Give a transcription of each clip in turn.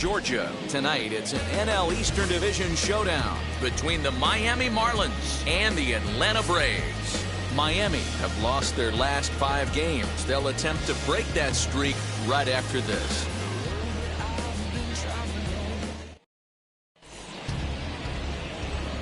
Georgia. Tonight, it's an NL Eastern Division showdown between the Miami Marlins and the Atlanta Braves. Miami have lost their last 5 games. They'll attempt to break that streak right after this.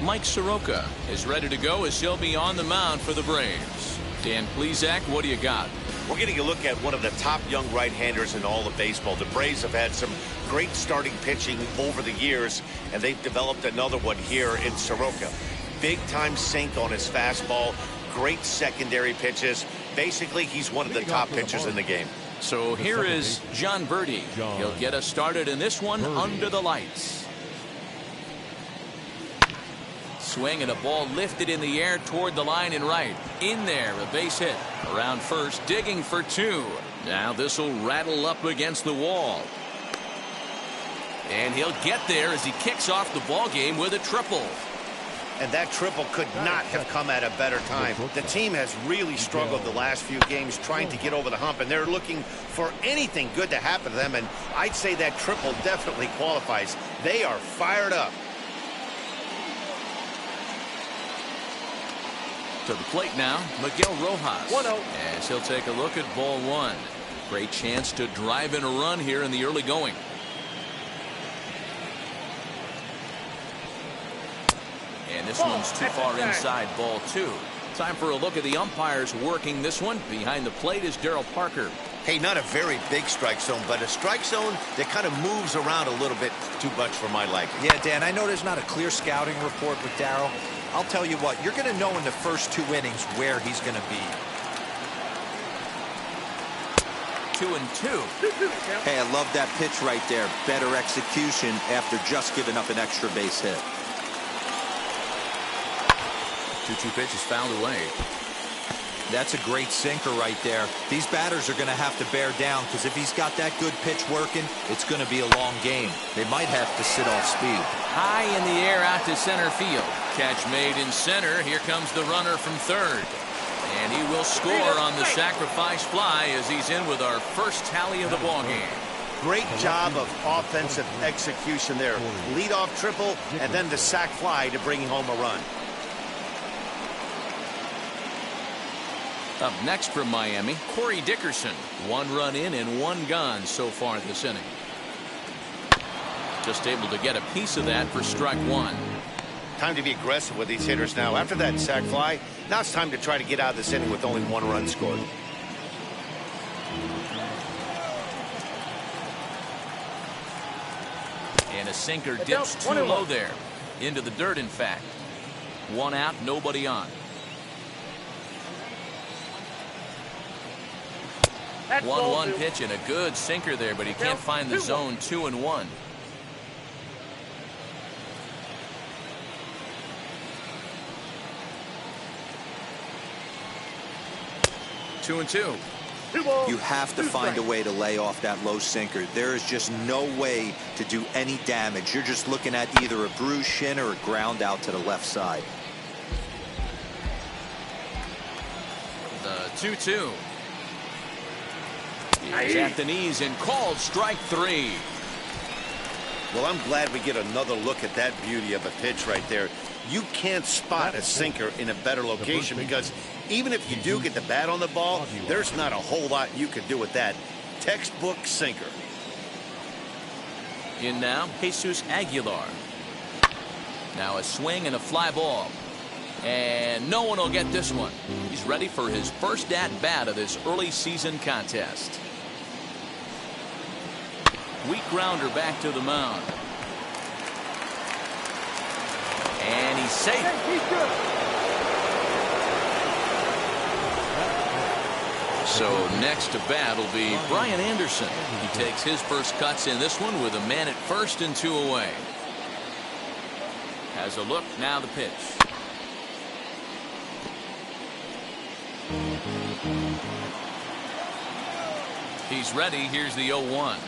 Mike Soroka is ready to go as he'll be on the mound for the Braves. Dan Plesac, what do you got? We're getting a look at one of the top young right-handers in all of baseball. The Braves have had some great starting pitching over the years, and they've developed another one here in Soroka. Big-time sink on his fastball, great secondary pitches. Basically, he's one of the top pitchers in the game. So here is Jon Berti. He'll get us started in this one under the lights. Swing and a ball lifted in the air toward the line and right. In there, a base hit. Around first, digging for 2. Now this will rattle up against the wall. And he'll get there as he kicks off the ball game with a triple. And that triple could not have come at a better time. The team has really struggled the last few games trying to get over the hump, and they're looking for anything good to happen to them, and I'd say that triple definitely qualifies. They are fired up. To the plate now, Miguel Rojas. 1-0. As he'll take a look at ball 1. Great chance to drive in a run here in the early going. And this one's too far inside, ball 2. Time for a look at the umpires working this one. Behind the plate is Daryl Parker. Hey, not a very big strike zone, but a strike zone that kind of moves around a little bit too much for my liking. Yeah, Dan, I know there's not a clear scouting report with Daryl. I'll tell you what, you're going to know in the first 2 innings where he's going to be. 2-2. Hey, I love that pitch right there. Better execution after just giving up an extra base hit. 2-2 pitch is fouled away. That's a great sinker right there. These batters are going to have to bear down, because if he's got that good pitch working, it's going to be a long game. They might have to sit off speed. High in the air out to center field. Catch made in center. Here comes the runner from third. And he will score on the sacrifice fly as he's in with our first tally of the ballgame. Great job of offensive execution there. Leadoff triple and then the sac fly to bring home a run. Up next from Miami, Corey Dickerson. 1 run in and 1 gone so far this inning. Just able to get a piece of that for strike 1. Time to be aggressive with these hitters now. After that sac fly, now it's time to try to get out of this inning with only 1 run scored. And a sinker dips too low there. Into the dirt, in fact. 1 out, nobody on. 1-1 pitch and a good sinker there, but he can't find the zone. 2-1. Two and two. You have to find a way to lay off that low sinker. There is just no way to do any damage. You're just looking at either a bruised shin or a ground out to the left side. The 2-2. He's at the knees and called strike 3. Well, I'm glad we get another look at that beauty of a pitch right there. You can't spot a sinker in a better location, because even if you do get the bat on the ball, there's not a whole lot you can do with that. Textbook sinker. In now, Jesus Aguilar. Now a swing and a fly ball. And no one will get this one. He's ready for his first at-bat of this early season contest. Weak grounder back to the mound. And he's safe. So next to bat will be Brian Anderson. He takes his first cuts in this one with a man at first and 2 away. Has a look, now the pitch. He's ready. Here's the 0-1.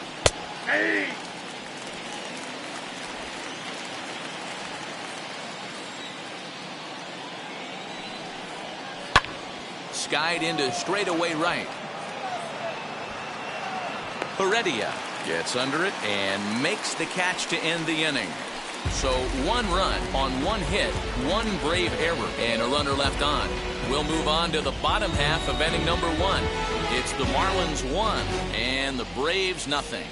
Hey! Skied into straightaway right. Heredia Gets under it and makes the catch to end the inning. So 1 run on 1 hit, 1 Brave error, and a runner left on. We'll move on to the bottom half of inning number 1. It's the Marlins 1 and the Braves nothing.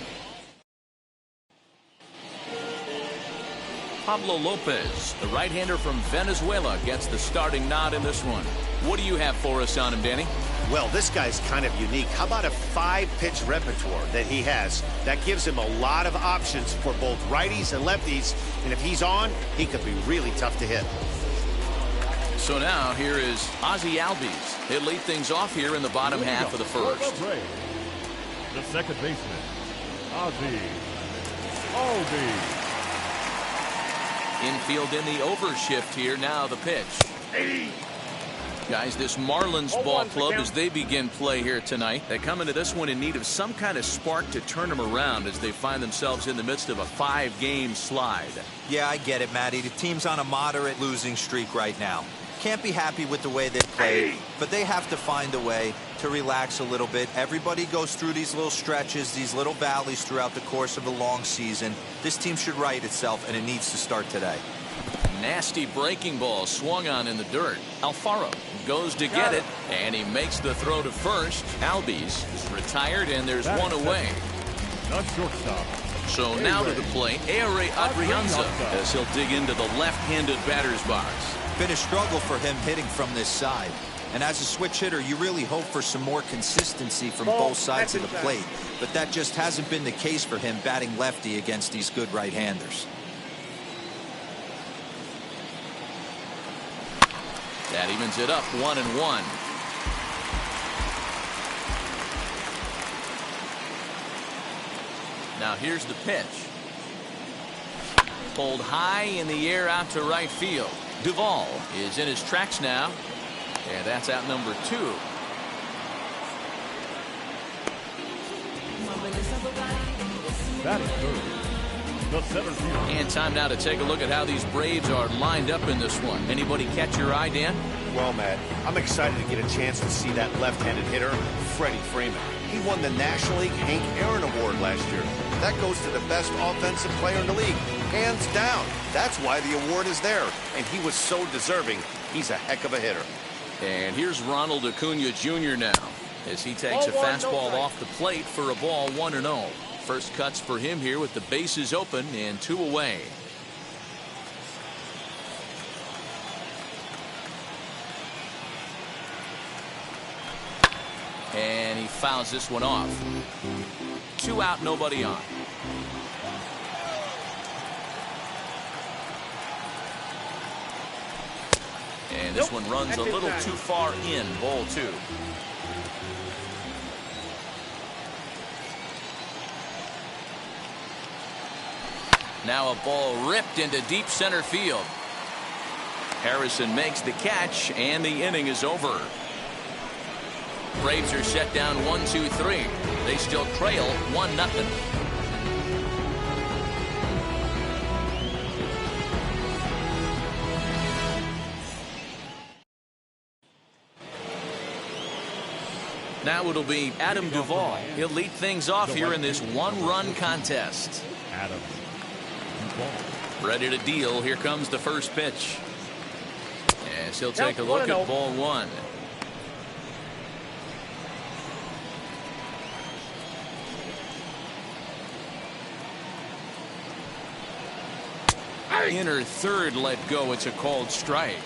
Pablo Lopez, the right-hander from Venezuela, gets the starting nod in this one. What do you have for us on him, Danny? Well, this guy's kind of unique. How about a 5-pitch repertoire that he has? That gives him a lot of options for both righties and lefties. And if he's on, he could be really tough to hit. So now here is Ozzie Albies. He'll lead things off here in the bottom half of the first. The second baseman, Ozzie Albies. Infield in the overshift here. Now the pitch. Guys, this Marlins ball club, as they begin play here tonight, they come into this one in need of some kind of spark to turn them around as they find themselves in the midst of a 5-game slide. Yeah, I get it, Matty. The team's on a moderate losing streak right now. Can't be happy with the way they played, but they have to find a way to relax a little bit. Everybody goes through these little stretches, these little valleys throughout the course of a long season. This team should right itself, and it needs to start today. Nasty breaking ball swung on in the dirt. Alfaro goes to get it, and he makes the throw to first. Albies is retired, and there's one away. The shortstop. So now to the plate, Ehire Adrianza, as he'll dig into the left-handed batter's box. Been a struggle for him hitting from this side. And as a switch hitter, you really hope for some more consistency from both sides of the plate. But that just hasn't been the case for him batting lefty against these good right-handers. That evens it up 1-1. Now here's the pitch. Pulled high in the air out to right field. Duvall is in his tracks now. And that's out number 2. Batting third, the center field. And time now to take a look at how these Braves are lined up in this one. Anybody catch your eye, Dan? Well, Matt, I'm excited to get a chance to see that left-handed hitter, Freddie Freeman. He won the National League Hank Aaron Award last year. That goes to the best offensive player in the league, hands down. That's why the award is there, and he was so deserving. He's a heck of a hitter. And here's Ronald Acuna Jr. now as he takes a fastball off the plate for a ball 1-0. First cuts for him here with the bases open and 2 away. And he fouls this one off. 2 out, nobody on. And this one runs a little too far in. Ball 2. Now a ball ripped into deep center field. Harrison makes the catch, and the inning is over. Braves are set down 1-2-3. They still trail 1-0. Now it'll be Adam Duvall. He'll lead things off here in this 1-run contest. Adam Duvall. Ready to deal. Here comes the first pitch. As he'll take a look at ball 1. Inner third let go. It's a called strike.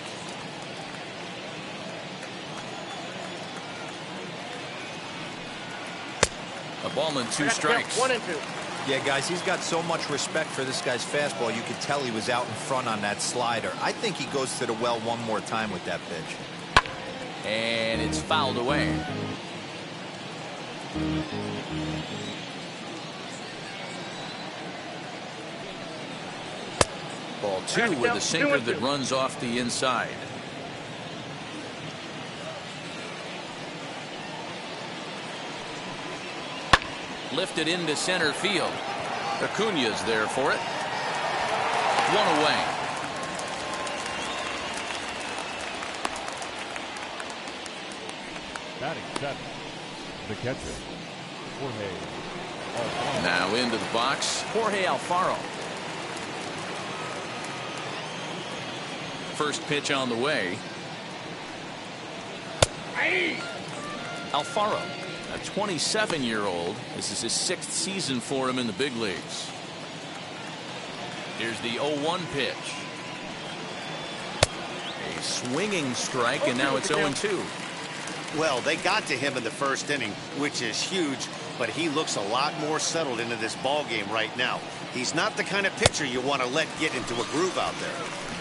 A ball and 2 strikes. 1-2. Yeah, guys, he's got so much respect for this guy's fastball. You could tell he was out in front on that slider. I think he goes to the well one more time with that pitch. And it's fouled away. Ball 2 with a sinker that runs off the inside. Lifted into center field. Acuna's there for it. 1 away. Batting 7, the catcher, Jorge Now into the box, Jorge Alfaro. First pitch on the way. Alfaro, a 27-year-old. This is his 6th season for him in the big leagues. Here's the 0-1 pitch. A swinging strike, and now it's 0-2. Well, they got to him in the first inning, which is huge, but he looks a lot more settled into this ball game right now. He's not the kind of pitcher you want to let get into a groove out there.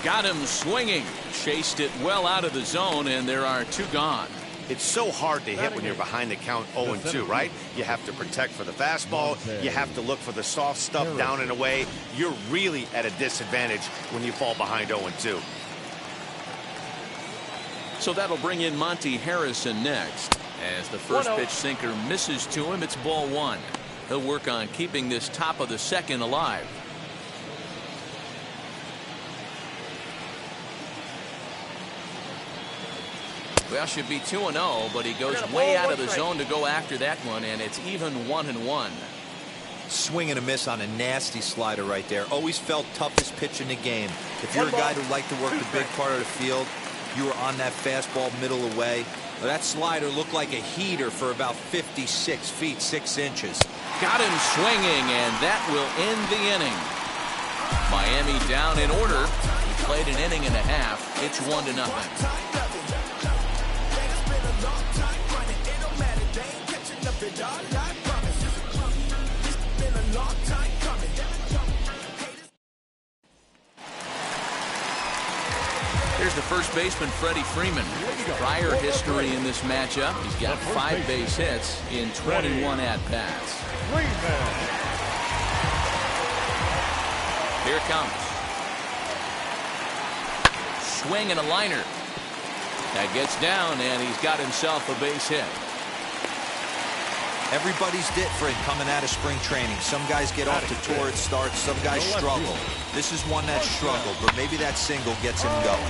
Got him swinging. Chased it well out of the zone, and there are 2 gone. It's so hard to hit when you're behind the count 0-2, right? You have to protect for the fastball. You have to look for the soft stuff down and away. You're really at a disadvantage when you fall behind 0-2. So that'll bring in Monty Harrison next. As the first pitch sinker misses to him, it's ball 1. He'll work on keeping this top of the second alive. Well, should be 2-0, but he goes way out of the zone to go after that one, and it's even 1-1. Swing and a miss on a nasty slider right there. Always felt toughest pitch in the game. If you're a guy who liked to work the big part of the field, you were on that fastball middle away. Well, that slider looked like a heater for about 56 feet 6 inches. Got him swinging, and that will end the inning. Miami down in order. He played an inning and a half. It's 1-0. Here's the first baseman, Freddie Freeman. Prior history in this matchup. He's got 5 base hits in 21 at-bats. Here it comes. Swing and a liner. That gets down, and he's got himself a base hit. Everybody's different coming out of spring training. Some guys get off to torrid starts. Some guys struggle. This is one that struggled, but maybe that single gets him going.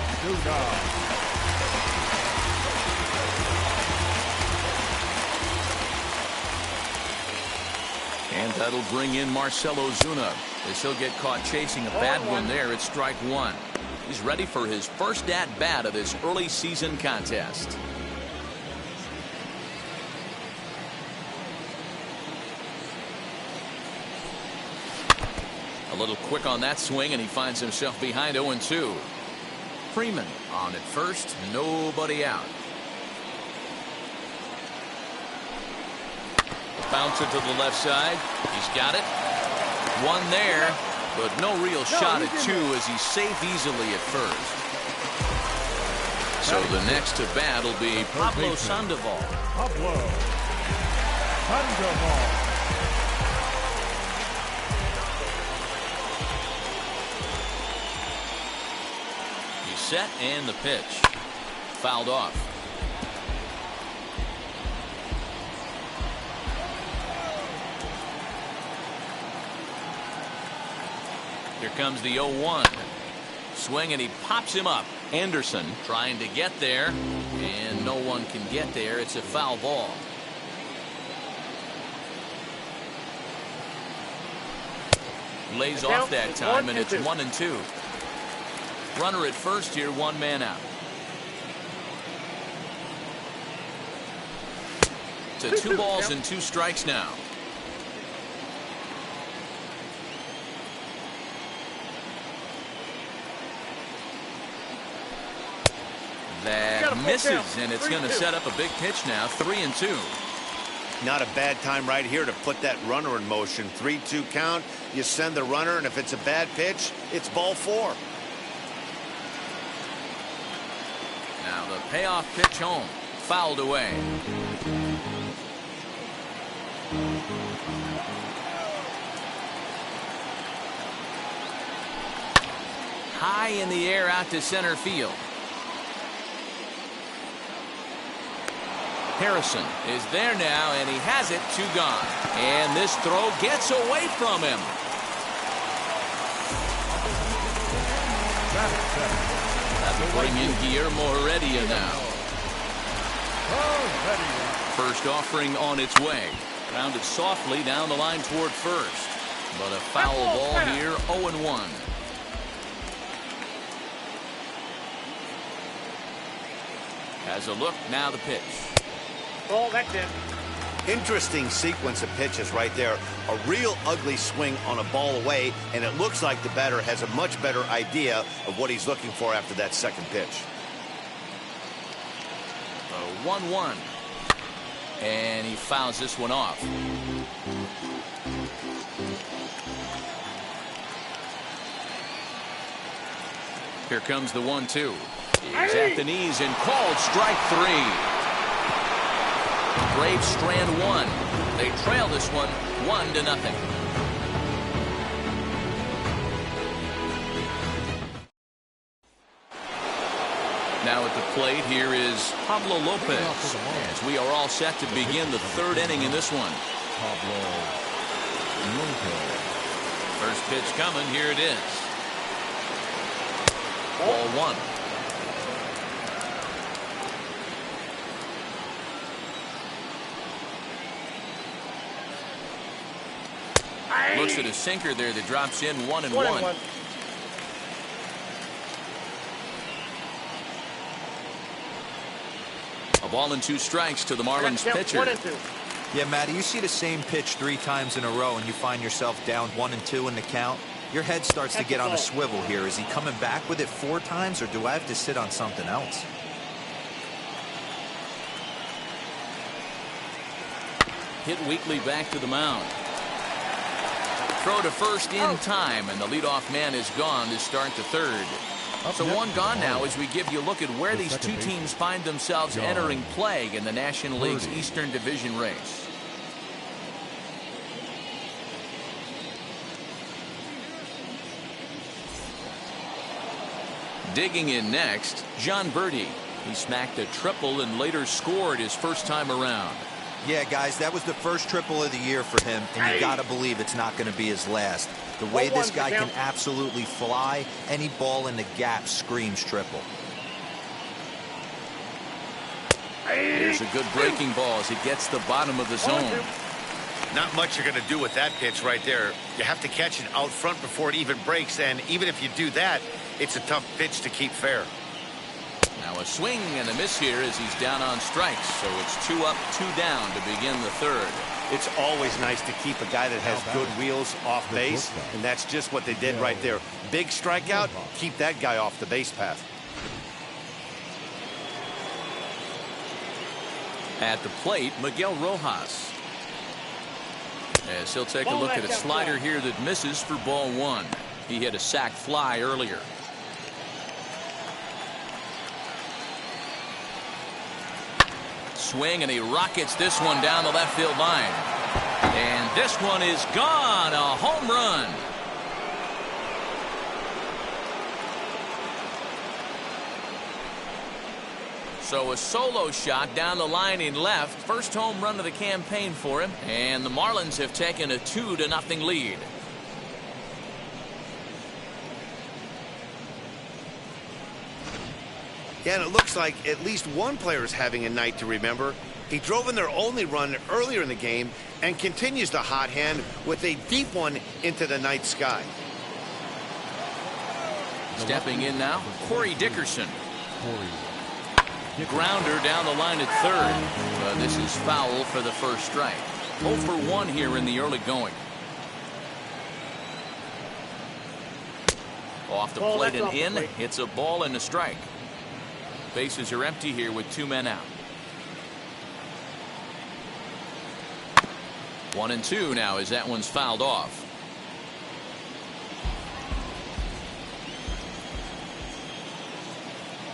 And that'll bring in Marcell Ozuna, as he'll get caught chasing a bad one there at strike 1. He's ready for his first at-bat of this early season contest. A little quick on that swing, and he finds himself behind 0-2. Freeman on at first, nobody out. Bouncer to the left side. He's got it. One there, but no real shot at 2 as he's safe easily at first. So the next to bat will be Pablo Sandoval. Pablo Sandoval. Set and the pitch. Fouled off. Here comes the 0-1. Swing, and he pops him up. Anderson trying to get there, and no one can get there. It's a foul ball. Lays off that time, and it's 1-2. Runner at first here, 1 man out. To 2 balls and 2 strikes now. That misses, and it's going to set up a big pitch now, 3-2. Not a bad time right here to put that runner in motion. 3-2 count. You send the runner, and if it's a bad pitch, it's ball 4. Now the payoff pitch home. Fouled away. High in the air out to center field. Harrison is there now, and he has it. 2 gone. And this throw gets away from him. That'll bring in Guillermo Heredia now. First offering on its way. Grounded softly down the line toward first. But a foul ball here, 0-1. Has a look, now the pitch. Oh, that's it. Interesting sequence of pitches right there. A real ugly swing on a ball away, and it looks like the batter has a much better idea of what he's looking for after that second pitch. 1-1. And he fouls this one off. Here comes the 1-2. He's at the knees and called strike 3. Braves strand 1. They trail this one 1-0. Now at the plate, here is Pablo Lopez, as we are all set to begin the third inning in this one. Pablo Lopez. First pitch coming. Here it is. Ball 1. Looks at a sinker there that drops in 1-1. A ball and 2 strikes to the Marlins pitcher. Yeah, Matty, you see the same pitch 3 times in a row and you find yourself down 1-2 in the count. Your head starts to get on a swivel here. Is he coming back with it 4 times, or do I have to sit on something else? Hit weakly back to the mound. Throw to first in time, and the leadoff man is gone to start the third. So one gone now as we give you a look at where these two teams find themselves entering play in the National League's Eastern Division race. Digging in next, John Birdie. He smacked a triple and later scored his first time around. Yeah, guys, that was the first triple of the year for him, and you got to believe it's not going to be his last. The way this guy can absolutely fly, any ball in the gap screams triple. Here's a good breaking ball as he gets the bottom of the zone. Not much you're going to do with that pitch right there. You have to catch it out front before it even breaks, and even if you do that, it's a tough pitch to keep fair. Now a swing and a miss here as he's down on strikes. So it's 2 up, 2 down to begin the third. It's always nice to keep a guy that has good wheels off base, and that's just what they did right there. Big strikeout, keep that guy off the base path. At the plate, Miguel Rojas. As he'll take a look at a slider here that misses for ball 1. He hit a sac fly earlier. Swing, and he rockets this one down the left field line. And this one is gone. A home run. So a solo shot down the line in left. First home run of the campaign for him. And the Marlins have taken a 2-0 lead. Yeah, and it looks like at least one player is having a night to remember. He drove in their only run earlier in the game and continues the hot hand with a deep one into the night sky. Stepping in now, Corey Dickerson. Grounder down the line at third. This is foul for the first strike. 0 for 1 here in the early going. Off the plate and in. It's a ball and a strike. Bases are empty here with 2 men out. 1-2 now as that one's fouled off.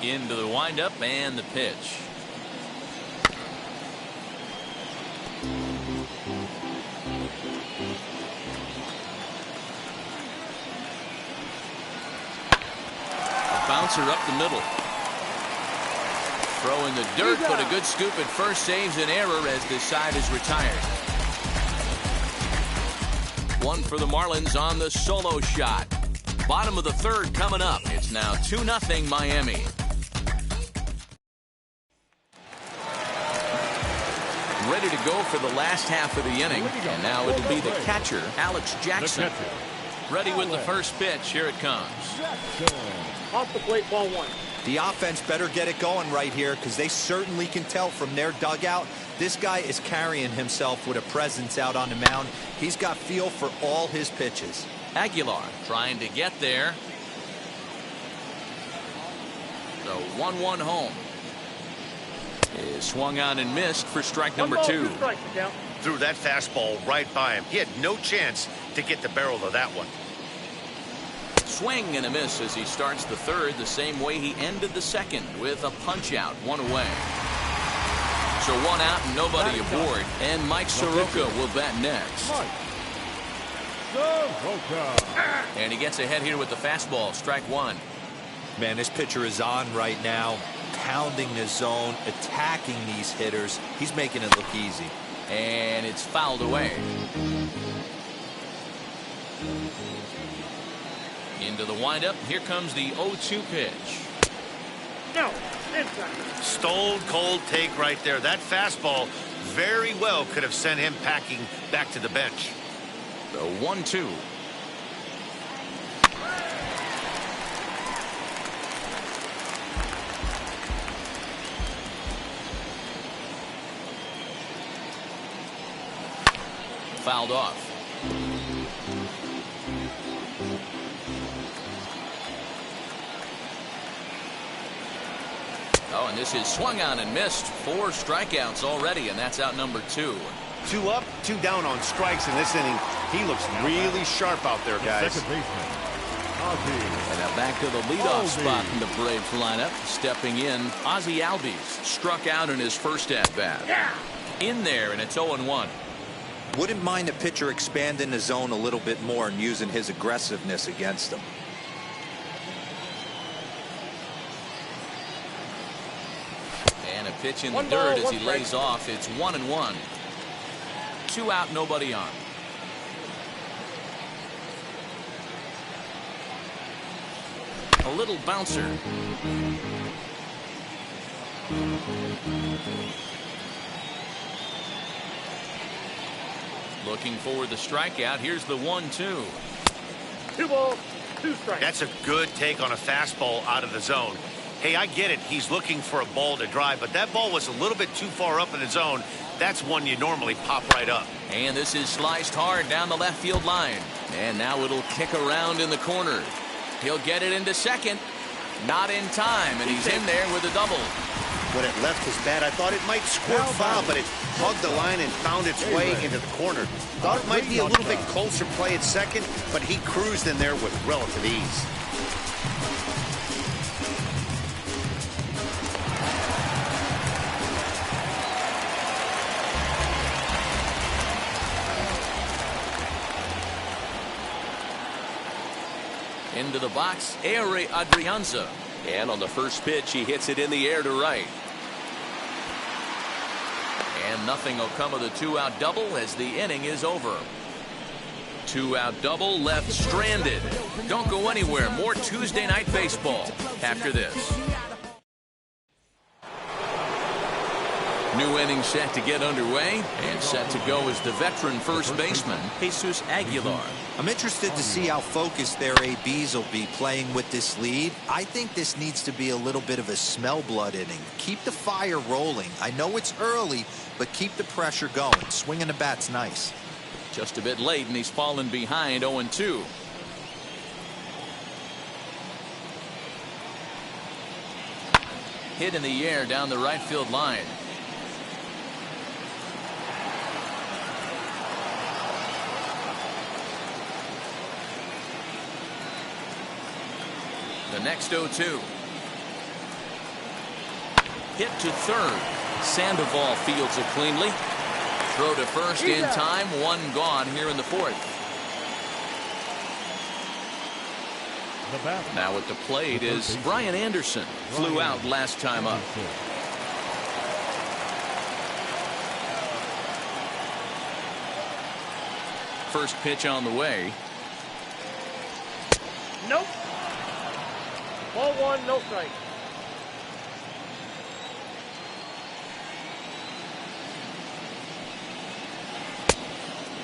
Into the windup and the pitch. A bouncer up the middle. Throw in the dirt, but a good scoop at first saves an error as this side is retired. 1 for the Marlins on the solo shot. Bottom of the third coming up. It's now 2-0 Miami. ready to go for the last half of the inning. And now it'll be the catcher, Alex Jackson. Ready with the first pitch. Here it comes. Off the plate, ball one. The offense better get it going right here, because they certainly can tell from their dugout this guy is carrying himself with a presence out on the mound. He's got feel for all his pitches. Aguilar trying to get there. The 1-1 home is swung on and missed for strike number 2. Threw that fastball right by him. He had no chance to get the barrel of that one. Swing and a miss as he starts the third the same way he ended the second, with a punch out, 1 away. So 1 out and nobody aboard, and Mike Soroka will bat next. And he gets ahead here with the fastball, strike 1. Man, this pitcher is on right now, pounding the zone, attacking these hitters. He's making it look easy. And it's fouled away. Into the windup. Here comes the 0-2 pitch. No. Stone cold take right there. That fastball very well could have sent him packing back to the bench. The 1-2. Fouled off. Oh, and this is swung on and missed. 4 strikeouts already, and that's out number 2. 2 up, 2 down on strikes in this inning. He looks really sharp out there, guys. And now back to the leadoff spot in the Braves lineup. Stepping in, Ozzie Albies struck out in his first at-bat. In there, and it's 0-1. Wouldn't mind a pitcher expanding the zone a little bit more and using his aggressiveness against them. And a pitch in the dirt as he lays off. It's 1-1. 2 out, nobody on. A little bouncer. Looking for the strikeout. Here's the 1-2. 2 balls, 2 strikes. That's a good take on a fastball out of the zone. Hey, I get it. He's looking for a ball to drive, but that ball was a little bit too far up in the zone. That's one you normally pop right up. And this is sliced hard down the left field line. And now it'll kick around in the corner. He'll get it into second. Not in time, and he's in there with a double. When it left his bat, I thought it might squirt foul, but it hugged the line and found its way into the corner. Thought it might be a little bit closer play at second, but he cruised in there with relative ease. Into the box, Ehire Adrianza. And on the first pitch, he hits it in the air to right. And nothing will come of the 2-out double as the inning is over. 2-out double left stranded. Don't go anywhere. More Tuesday Night Baseball after this. New inning set to get underway, and set to go is the veteran first baseman, Jesus Aguilar. I'm interested to see how focused their ABs will be playing with this lead. I think this needs to be a little bit of a smell blood inning. Keep the fire rolling. I know it's early, but keep the pressure going. Swinging the bat's nice. Just a bit late, and he's fallen behind 0-2. Hit in the air down the right field line. The next 0-2. Hit to third. Sandoval fields it cleanly. Throw to first in time. 1 gone here in the 4th. Now at the plate is Brian Anderson. Flew out last time up. First pitch on the way. Nope. Ball 1, no strike.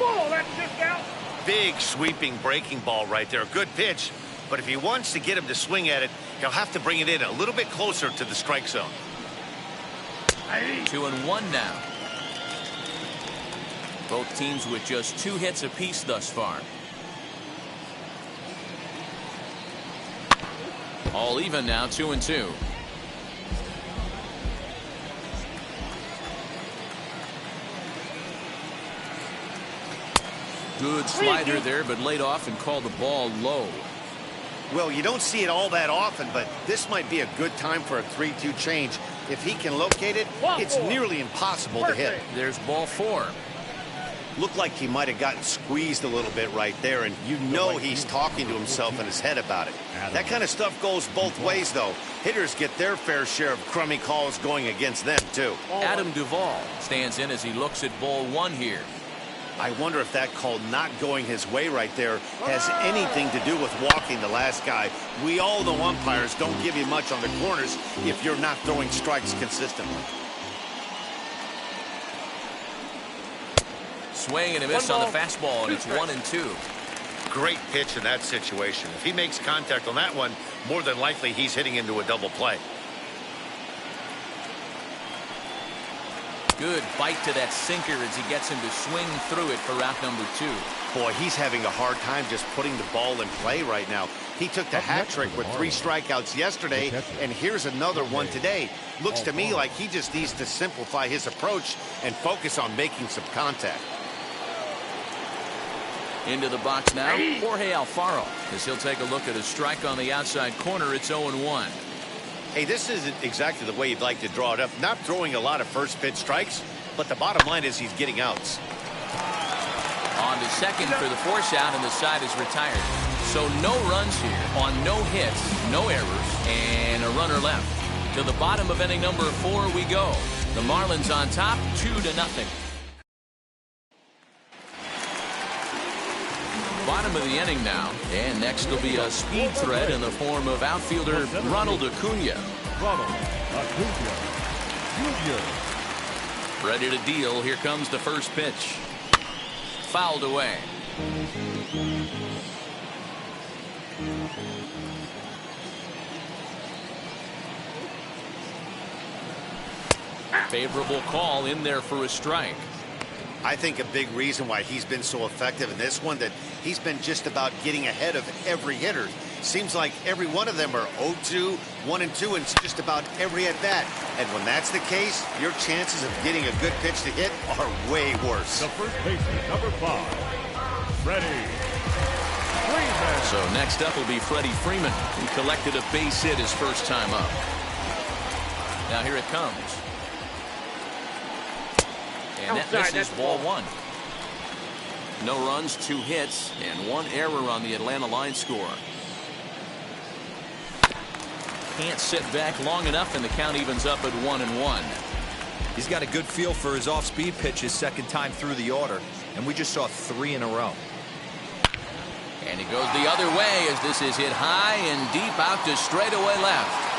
Ball, that's just out. Big sweeping breaking ball right there. Good pitch. But if he wants to get him to swing at it, he'll have to bring it in a little bit closer to the strike zone. 2-1 now. Both teams with just 2 hits apiece thus far. All even now, 2-2. Good slider there, but laid off and called the ball low. Well, you don't see it all that often, but this might be a good time for a 3-2 change. If he can locate it, it's nearly impossible to hit. There's ball 4. Looked like he might have gotten squeezed a little bit right there, and you know he's talking to himself in his head about it. That kind of stuff goes both ways, though. Hitters get their fair share of crummy calls going against them, too. Adam Duvall stands in as he looks at ball 1 here. I wonder if that call not going his way right there has anything to do with walking the last guy. We all know umpires don't give you much on the corners if you're not throwing strikes consistently. Swing and a miss on the fastball, and it's 1-2. Great pitch in that situation. If he makes contact on that one, more than likely he's hitting into a double play. Good bite to that sinker as he gets him to swing through it for out number 2. Boy, he's having a hard time just putting the ball in play right now. He took the hat trick with 3 strikeouts yesterday, and here's another one today. Looks to me like he just needs to simplify his approach and focus on making some contact. Into the box now, Jorge Alfaro, as he'll take a look at a strike on the outside corner. It's 0-1. Hey, this isn't exactly the way you'd like to draw it up. Not throwing a lot of first pitch strikes, but the bottom line is he's getting outs. On to second for the force out, and the side is retired. So no runs here on no hits, no errors, and a runner left. To the bottom of inning number 4 we go. The Marlins on top, 2-0. Bottom of the inning now, and next will be a speed threat in the form of outfielder Ronald Acuna. Ready to deal. Here comes the first pitch. Fouled away. Favorable call in there for a strike. I think a big reason why he's been so effective in this one, that he's been just about getting ahead of every hitter. Seems like every one of them are 0-2, 1-2, and just about every at-bat. And when that's the case, your chances of getting a good pitch to hit are way worse. The first baseman, number 5, Freddie Freeman. So next up will be Freddie Freeman, who collected a base hit his first time up. Now here it comes. And that misses ball 1. No runs, 2 hits, and 1 error on the Atlanta line score. Can't sit back long enough, and the count evens up at 1-1. He's got a good feel for his off-speed pitch his second time through the order, and we just saw 3 in a row. And he goes the other way as this is hit high and deep out to straightaway left.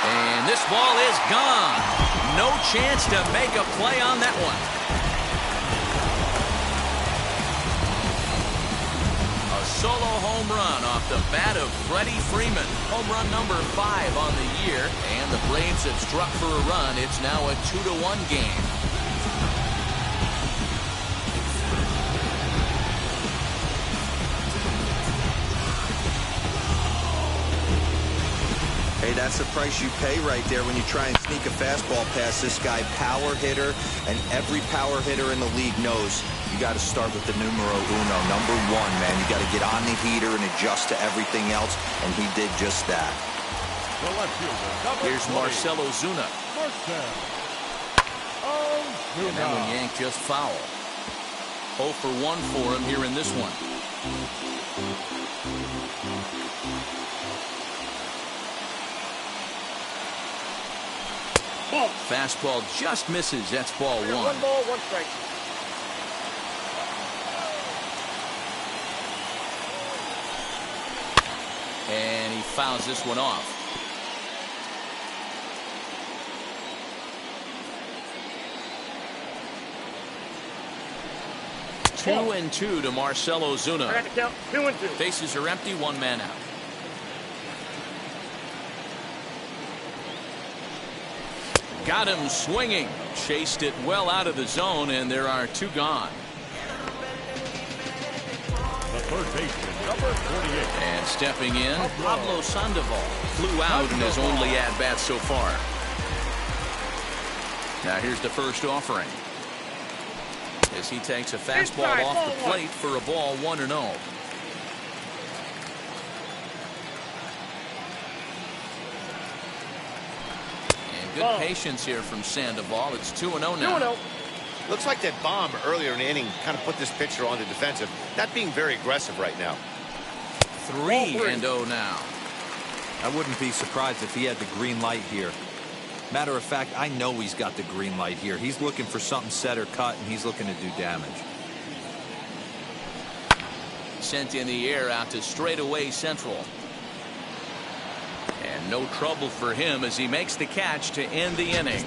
And this ball is gone. No chance to make a play on that one. A solo home run off the bat of Freddie Freeman. Home run number 5 on the year. And the Braves have struck for a run. It's now a 2-1 game. Hey, that's the price you pay right there when you try and sneak a fastball past this guy. Power hitter, and every power hitter in the league knows you got to start with the numero uno, number 1, man. You got to get on the heater and adjust to everything else, and he did just that. The left fielder, Here's Marcell Ozuna. And that one yanked just foul. 0 for 1 for him here in this one. Fastball just misses. That's ball 1. 1 ball, 1 strike. And he fouls this one off. 2-2 to Marcell I Ozuna. got to count 2-2. Bases are empty, one man out. Got him swinging. Chased it well out of the zone, and there are two gone. The third baseman, number 48. And stepping in, Pablo Sandoval flew out in his only at-bat so far. Now here's the first offering. As he takes a fastball off the plate for a ball 1-0. Good patience here from Sandoval. It's 2-0 now. 2-0. Looks like that bomb earlier in the inning kind of put this pitcher on the defensive. Not being very aggressive right now. 3-0 now. I wouldn't be surprised if he had the green light here. Matter of fact, I know he's got the green light here. He's looking for something set or cut, and he's looking to do damage. Sent in the air out to straightaway central. And no trouble for him as he makes the catch to end the inning.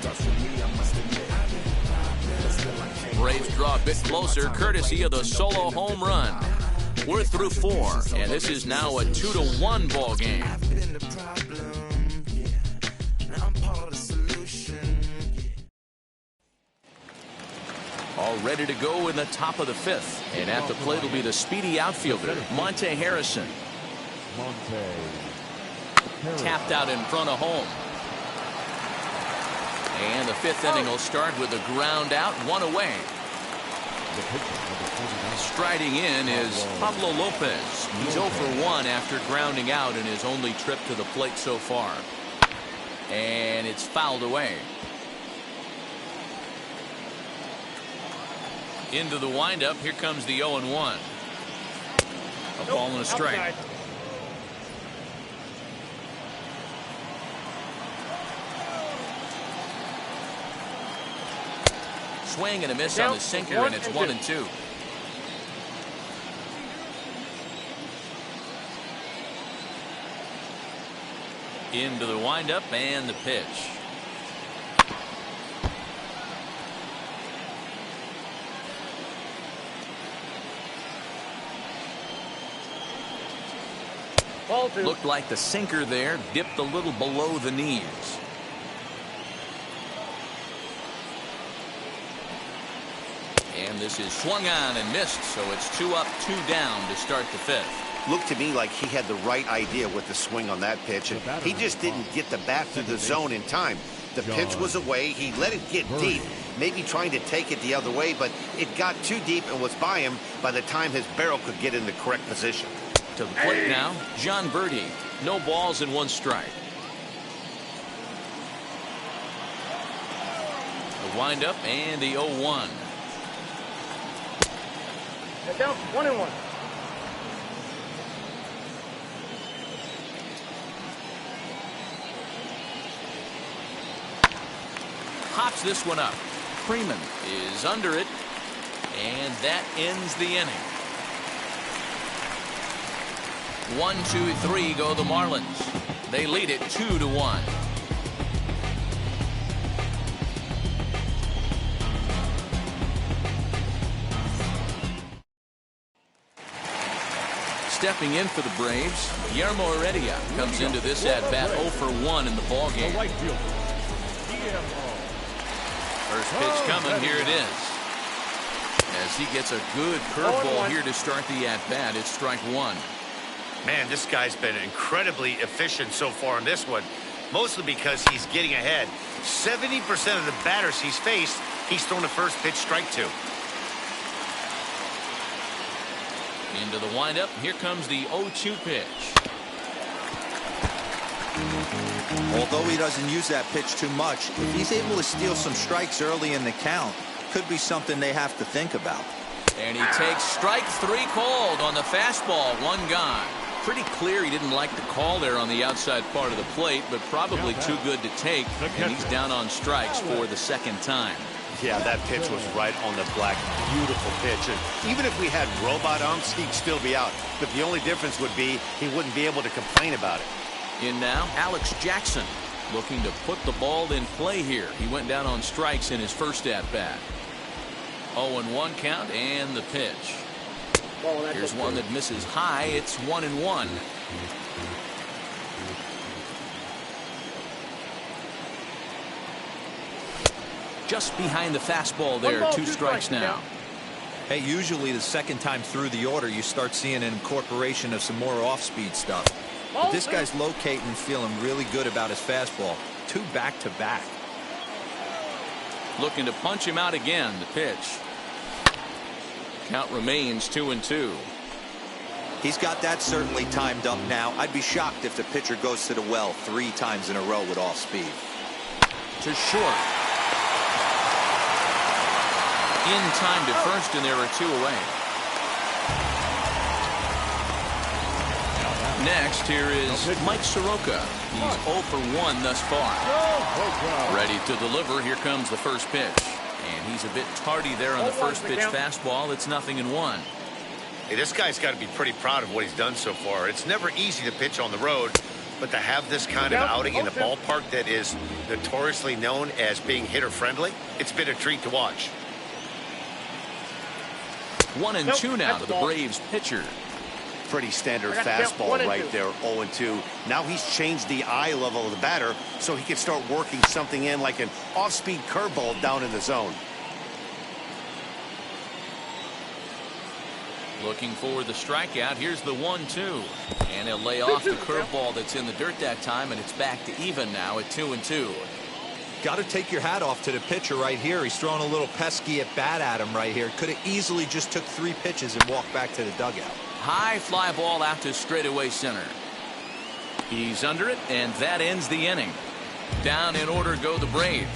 Braves draw a bit closer courtesy of the solo home run. We're through 4, and this is now a 2-1 ball game. All ready to go in the top of the 5th, and at the plate will be the speedy outfielder Monte Harrison. Tapped out in front of home. And the 5th inning will start with a ground out, 1 away. Striding in is Pablo Lopez. He's 0 for 1 after grounding out in his only trip to the plate so far. And it's fouled away. Into the windup. Here comes the 0-1. A ball and a strike. Outside. Swing and a miss on the sinker, and it's 1-2. Into the windup and the pitch. Ball 2. Looked like the sinker there dipped a little below the knees. And this is swung on and missed, so it's 2 up, 2 down to start the 5th. Looked to me like he had the right idea with the swing on that pitch, and he just didn't get the bat through the zone in time. The pitch was away. He let it get deep, maybe trying to take it the other way, but it got too deep and was by him by the time his barrel could get in the correct position. To the plate now, John Birdie. No balls and 1 strike. The windup and the 0-1. Down 1-1. Pops this one up. Freeman is under it, and that ends the inning. 1, 2, 3 go the Marlins. They lead it 2-1. Stepping in for the Braves, Guillermo Heredia comes into this at-bat 0 for 1 in the ballgame. Right fielder, Guillermo. First pitch coming, here it is. As he gets a good curveball here to start the at-bat, it's strike 1. Man, this guy's been incredibly efficient so far in this one, mostly because he's getting ahead. 70% of the batters he's faced, he's thrown the first pitch, strike 2. Into the windup. Here comes the 0-2 pitch. Although he doesn't use that pitch too much, if he's able to steal some strikes early in the count, could be something they have to think about. And he takes strike 3 called on the fastball. 1 gone. Pretty clear he didn't like the call there on the outside part of the plate, but probably too good to take, and he's down on strikes for the 2nd time. Yeah, that pitch was right on the black. Beautiful pitch. And even if we had robot umps, he'd still be out. But the only difference would be he wouldn't be able to complain about it. In now, Alex Jackson looking to put the ball in play here. He went down on strikes in his first at-bat. 0-1 count and the pitch. Ball, Here's one that misses high. It's 1-1. Just behind the fastball there. 2 strikes now. Hey, usually the second time through the order, you start seeing an incorporation of some more off-speed stuff. But this guy's locating and feeling really good about his fastball. 2 back-to-back. Looking to punch him out again. The pitch. Count remains 2-2. He's got that certainly timed up now. I'd be shocked if the pitcher goes to the well 3 times in a row with off-speed. To short. In time to first, and there are 2 away. Next, here is Mike Soroka. He's 0 for 1 thus far. Ready to deliver. Here comes the first pitch. And he's a bit tardy there on the first pitch fastball. It's 0-1. Hey, this guy's got to be pretty proud of what he's done so far. It's never easy to pitch on the road, but to have this kind of outing in a ballpark that is notoriously known as being hitter-friendly, it's been a treat to watch. 1-2 now to the Braves pitcher. Pretty standard fastball right there, 0-2. Now he's changed the eye level of the batter so he can start working something in like an off-speed curveball down in the zone. Looking for the strikeout. Here's the 1-2. And he'll lay off the curveball that's in the dirt that time, and it's back to even now at 2-2. Got to take your hat off to the pitcher right here. He's throwing a little pesky at bat at him right here. Could have easily just took 3 pitches and walked back to the dugout. High fly ball out to straightaway center. He's under it, and that ends the inning. Down in order go the Braves.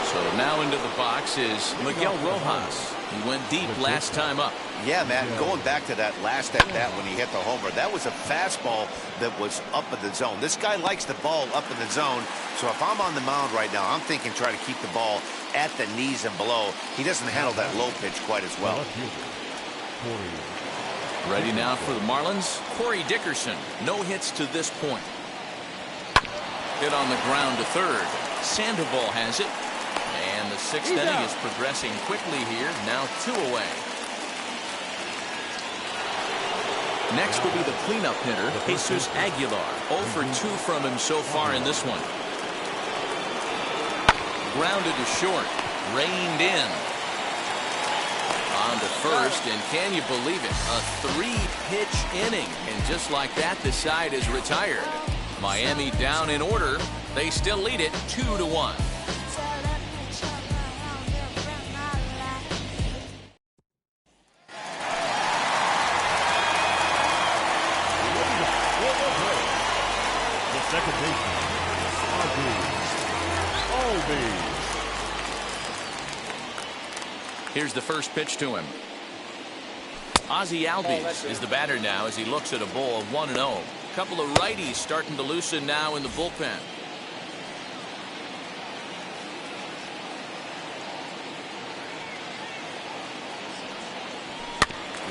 So now into the box is Miguel Rojas. He went deep last time up. Yeah, Matt, going back to that last at bat when he hit the homer, that was a fastball that was up in the zone. This guy likes the ball up in the zone, so if I'm on the mound right now, I'm thinking try to keep the ball at the knees and below. He doesn't handle that low pitch quite as well. Ready now for the Marlins, Corey Dickerson. No hits to this point. Hit on the ground to third. Sandoval has it. And the 6th inning is progressing quickly here. Now 2 away. Next will be the cleanup hitter, Jesus Aguilar. 0 for 2 from him so far in this one. Grounded to short. Reined in. On to first, and can you believe it? A 3-pitch inning. And just like that, the side is retired. Miami down in order. They still lead it 2-1. Second baseman, Albies. Here's the first pitch to him. Ozzie Albies is the batter now as he looks at a ball of 1-0. A couple of righties starting to loosen now in the bullpen.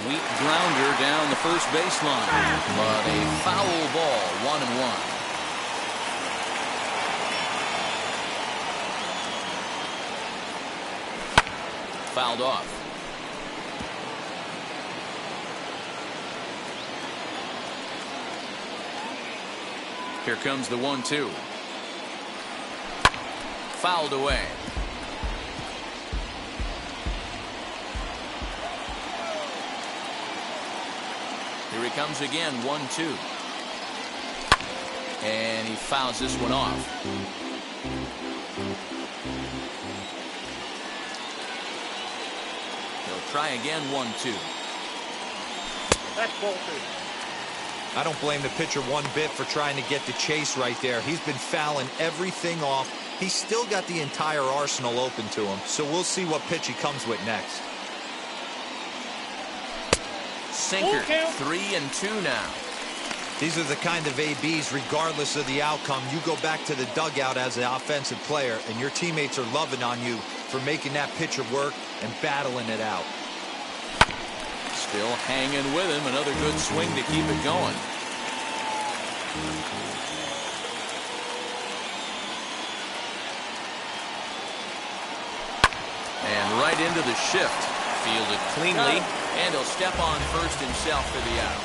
Weak grounder down the first baseline, but a foul ball, 1-1. Fouled off. Here comes the 1-2. Fouled away. Here he comes again, 1-2. And he fouls this one off. He'll try again, 1-2. That's ball 2. I don't blame the pitcher one bit for trying to get the chase right there. He's been fouling everything off. He's still got the entire arsenal open to him, so we'll see what pitch he comes with next. Sinker, 3-2 now. These are the kind of ABs, regardless of the outcome, you go back to the dugout as an offensive player, and your teammates are loving on you for making that pitcher work and battling it out. Still hanging with him. Another good swing to keep it going. And right into the shift. Fielded cleanly, and he'll step on first himself for the out.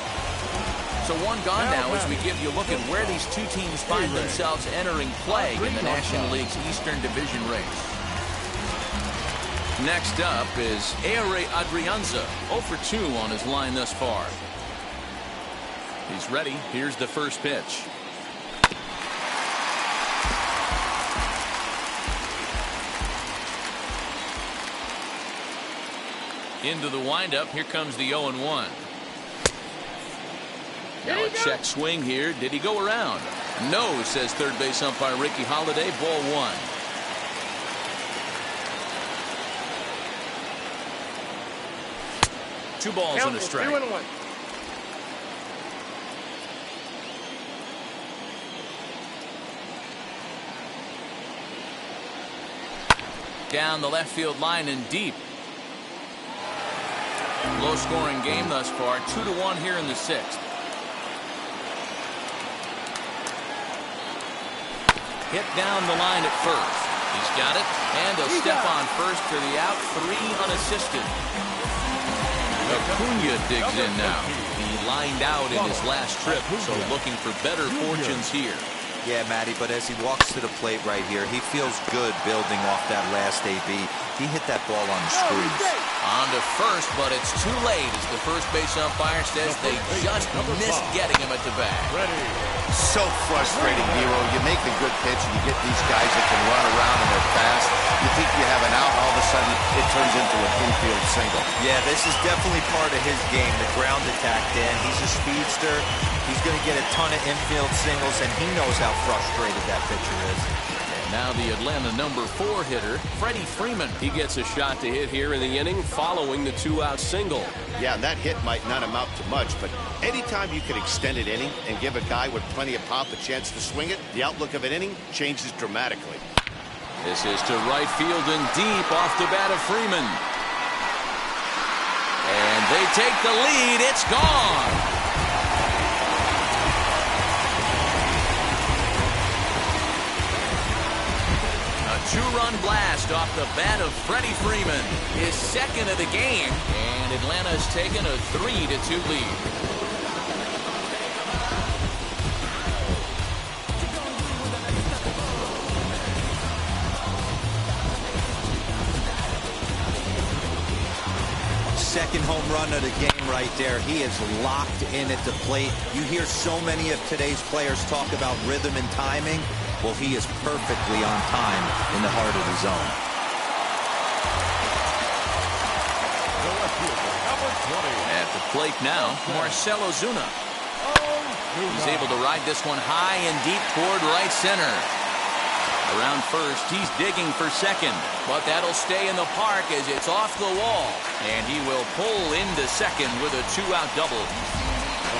So one gone now as we give you a look at where these two teams find themselves entering play in the National League's Eastern Division race. Next up is Ehire Adrianza, 0 for 2 on his line thus far. He's ready. Here's the first pitch. Into the windup. Here comes the 0-1. Now a check swing here. Did he go around? No, says third base umpire Ricky Holiday. Ball 1. Two balls and a strike. 2-1. Down the left field line and deep. Low scoring game thus far. 2-1 here in the 6th. Hit down the line at first. He's got it, and he'll step on first for the out. 3 unassisted. Acuna digs in now. He lined out in his last trip, so looking for better fortunes here. Yeah, Matty, but as he walks to the plate right here, he feels good building off that last AB. He hit that ball on the screws. On to first, but it's too late as the first base umpire says they just missed getting him at the bag. So frustrating, Hero. You make a good pitch and you get these guys that can run around and they're fast. You think you have an out, all of a sudden it turns into an infield single. Yeah, this is definitely part of his game, the ground attack, Dan. He's a speedster. He's going to get a ton of infield singles, and he knows how frustrated that pitcher is. Now the Atlanta number 4 hitter, Freddie Freeman. He gets a shot to hit here in the inning following the 2-out single. Yeah, and that hit might not amount to much, but anytime you can extend an inning and give a guy with plenty of pop a chance to swing it, the outlook of an inning changes dramatically. This is to right field and deep off the bat of Freeman. And they take the lead. It's gone. Two-run blast off the bat of Freddie Freeman, his second of the game, and Atlanta has taken a 3-2 lead. Second home run of the game right there. He is locked in at the plate. You hear so many of today's players talk about rhythm and timing. Well, he is perfectly on time in the heart of the zone. At the plate now, Marcell Ozuna. He's able to ride this one high and deep toward right center. Around first, he's digging for second, but that'll stay in the park as it's off the wall, and he will pull into second with a 2-out double.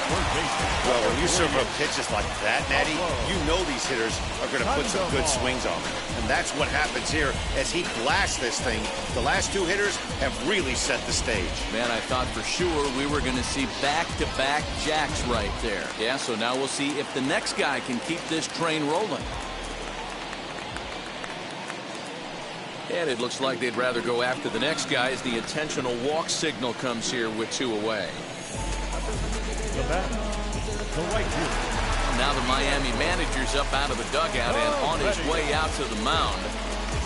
Well, when you serve up pitches like that, Natty, you know these hitters are going to put some good swings on them. And that's what happens here as he blasts this thing. The last two hitters have really set the stage. Man, I thought for sure we were going to see back-to-back jacks right there. Yeah, so now we'll see if the next guy can keep this train rolling. And it looks like they'd rather go after the next guy as the intentional walk signal comes here with 2 away. Now the Miami manager's up out of the dugout and on his way out to the mound.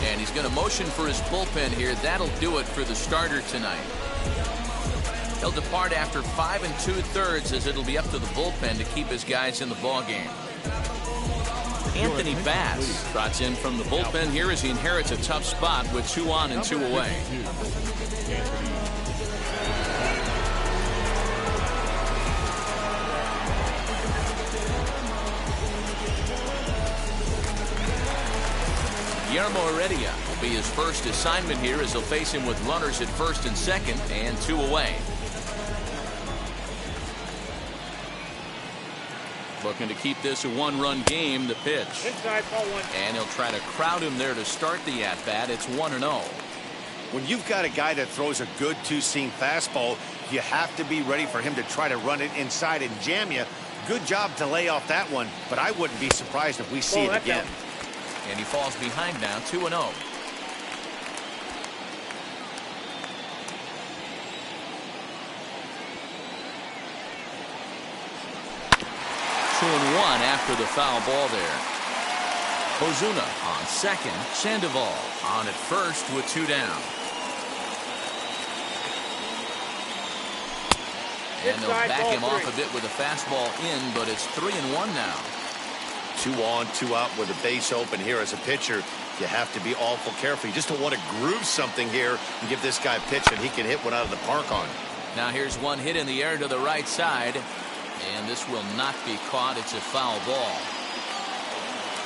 And he's going to motion for his bullpen here. That'll do it for the starter tonight. He'll depart after 5 2/3 as it'll be up to the bullpen to keep his guys in the ballgame. Anthony Bass trots in from the bullpen here as he inherits a tough spot with 2 on and 2 away. Guillermo Heredia will be his first assignment here as they'll face him with runners at first and second and 2 away. Looking to keep this a 1-run game. The pitch. Inside, ball 1. And he'll try to crowd him there to start the at-bat. It's 1-0. When you've got a guy that throws a good two-seam fastball, you have to be ready for him to try to run it inside and jam you. Good job to lay off that one, but I wouldn't be surprised if we see it again. And he falls behind now, 2-0. 2-1 after the foul ball there. Ozuna on second. Sandoval on at first with 2 down. And they'll back him off a bit with a fastball in, but it's 3-1 now. 2 on, 2 out with a base open here. As a pitcher, you have to be awful careful. You just don't want to groove something here and give this guy a pitch and he can hit one out of the park on. Now here's one hit in the air to the right side, and this will not be caught. It's a foul ball.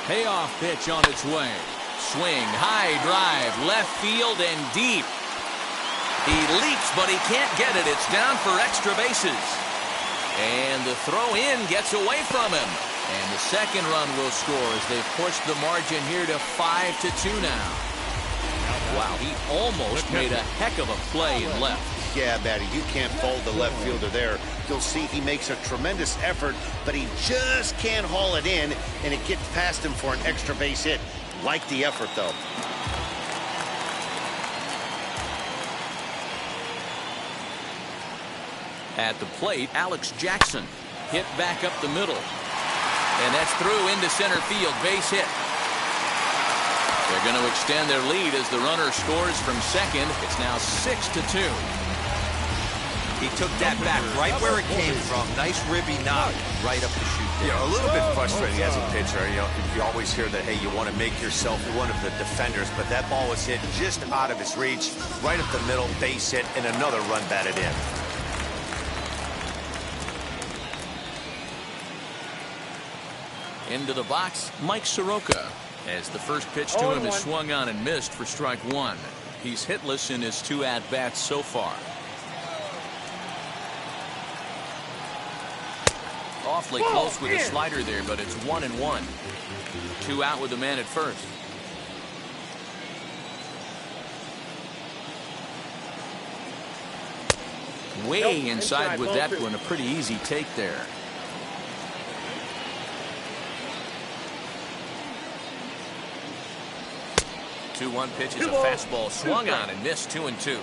Payoff pitch on its way. Swing, high drive, left field and deep. He leaps, but he can't get it. It's down for extra bases. And the throw in gets away from him. And the second run will score as they've pushed the margin here to 5-2 now. Wow, he almost made a heck of a play in left. Yeah, Matty, you can't fault the left fielder there. You'll see he makes a tremendous effort, but he just can't haul it in, and it gets past him for an extra base hit. Like the effort, though. At the plate, Alex Jackson hit back up the middle. And that's through into center field. Base hit. They're going to extend their lead as the runner scores from second. It's now 6-2. He took that back right where it came from. Nice ribby knock right up the chute there. Yeah, a little bit frustrating as a pitcher. You always hear that, hey, you want to make yourself one of the defenders, but that ball was hit just out of his reach, right up the middle, base hit, and another run batted in. Into the box, Mike Soroka, as the first pitch to him is swung on and missed for strike 1. He's hitless in his 2 at-bats so far. Awfully close with a slider there, but it's 1-1. 2 out with the man at first. Way inside with that one. A pretty easy take there. Two-one pitch is a fastball swung on and missed. 2-2.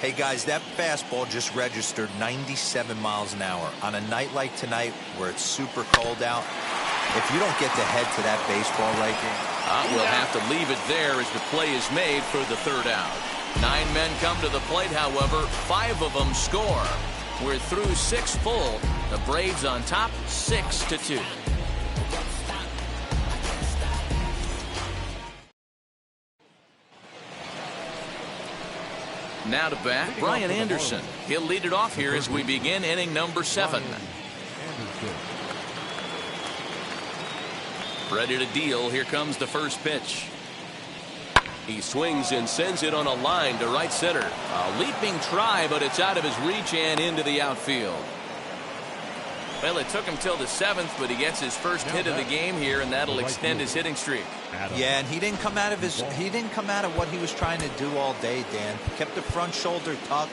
Hey guys, that fastball just registered 97 miles an hour. On a night like tonight where it's super cold out, if you don't get the head to that baseball right there, we'll have to leave it there as the play is made for the 3rd out. 9 men come to the plate, however, 5 of them score. We're through 6 full. The Braves on top, 6-2. Now to bat, Brian Anderson. He'll lead it off here as we begin inning number 7. Ready to deal. Here comes the first pitch. He swings and sends it on a line to right center. A leaping try, but it's out of his reach and into the outfield. Well, it took him till the 7th, but he gets his first hit of the game here, and that'll extend his hitting streak. Yeah, and he didn't come out of what he was trying to do all day, Dan. Kept the front shoulder tucked,